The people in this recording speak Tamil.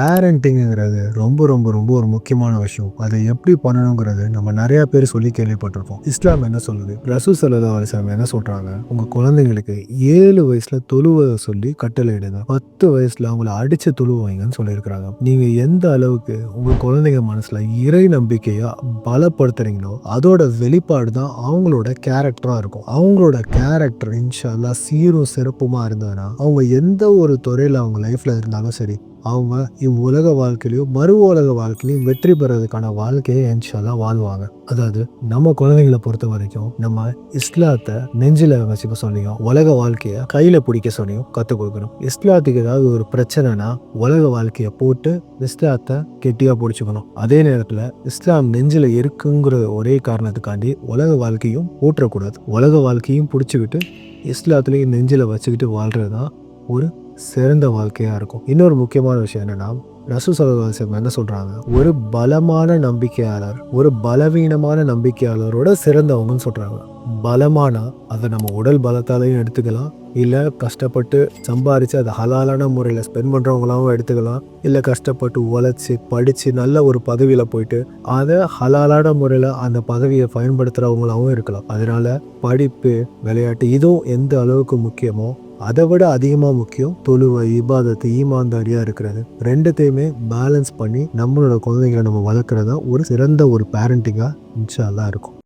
பேரண்டிங்கிறது ரொம்ப ரொம்ப ரொம்ப ஒரு முக்கியமான விஷயம். அதை எப்படி பண்ணணுங்கிறது நம்ம நிறைய பேர் சொல்லி கேள்விப்பட்டிருப்போம். இஸ்லாம் என்ன சொல்லுது? ரசூல் ஸல்லல்லாஹு அலைஹி வஸல்லம் என்ன சொல்றாங்க? உங்க குழந்தைங்களுக்கு 7 வயசுல தொழுவ சொல்லி கட்டளையிடுங்க. 10 வயசுல அவங்கள அடிச்சு தொழுவ வைங்கன்னு சொல்லியிருக்கிறாங்க. நீங்க எந்த அளவுக்கு உங்க குழந்தைங்க மனசுல இறை நம்பிக்கையா பலப்படுத்துறீங்களோ அதோட வெளிப்பாடு தான் அவங்களோட கேரக்டரா இருக்கும். அவங்களோட கேரக்டர் இன்ஷா அல்லாஹ் சீரும் சிறப்புமா இருந்ததுன்னா அவங்க எந்த ஒரு துறையில அவங்க லைஃப்ல இருந்தாலும் சரி, அவங்க இவ்வுலக வாழ்க்கையிலையும் மறு உலக வாழ்க்கையிலையும் வெற்றி பெறதுக்கான வாழ்க்கையை இன்ஷா அல்லாஹ் வாழ்வாங்க. அதாவது நம்ம குழந்தைங்களை பொறுத்த வரைக்கும் நம்ம இஸ்லாத்தை நெஞ்சில வச்சுக்க சொல்லியும் உலக வாழ்க்கையை கையில பிடிக்க சொல்லியும் கற்றுக் கொடுக்கணும். இஸ்லாத்துக்கு ஏதாவது ஒரு பிரச்சனைனா உலக வாழ்க்கையை போட்டு இஸ்லாத்தை கெட்டியா பிடிச்சிக்கணும். அதே நேரத்தில் இஸ்லாம் நெஞ்சில இருக்குங்கிற ஒரே காரணத்துக்காண்டி உலக வாழ்க்கையும் போற்றக்கூடாது. உலக வாழ்க்கையும் பிடிச்சிக்கிட்டு இஸ்லாத்துலேயும் நெஞ்சில வச்சுக்கிட்டு வாழ்றது தான் ஒரு சிறந்த வாழ்க்கையா இருக்கும். இன்னொரு முக்கியமான விஷயம் என்னன்னா, ரசூல் ஸல்லல்லாஹு அலைஹி வஸல்லம் என்ன சொல்றாங்க? ஒரு பலமான நம்பிக்கையாளர் ஒரு பலவீனமான நம்பிக்கையாளரோட சிறந்தவங்கன்னு சொல்றாங்க. பலமானா அதை நம்ம உடல் பலத்தாலையும் எடுத்துக்கலாம், இல்லை கஷ்டப்பட்டு சம்பாரித்து அதை ஹலாலான முறையில் ஸ்பெண்ட் பண்ணுறவங்களாவும் எடுத்துக்கலாம், இல்லை கஷ்டப்பட்டு உழைச்சி படித்து நல்ல ஒரு பதவியில் போயிட்டு அதை ஹலாலான முறையில் அந்த பதவியை பயன்படுத்துகிறவங்களாவும் இருக்கலாம். அதனால படிப்பு, விளையாட்டு இதுவும் எந்த அளவுக்கு முக்கியமோ அதை விட அதிகமாக முக்கியம் தொழுவை, இபாதத்து, ஈமான்தாரியாக இருக்கிறது. ரெண்டுத்தையுமே பேலன்ஸ் பண்ணி நம்மளோட குழந்தைங்களை நம்ம வளர்க்குறது தான் ஒரு சிறந்த ஒரு பேரண்டிங்காக இன்ஷா அல்லாஹ் இருக்கும்.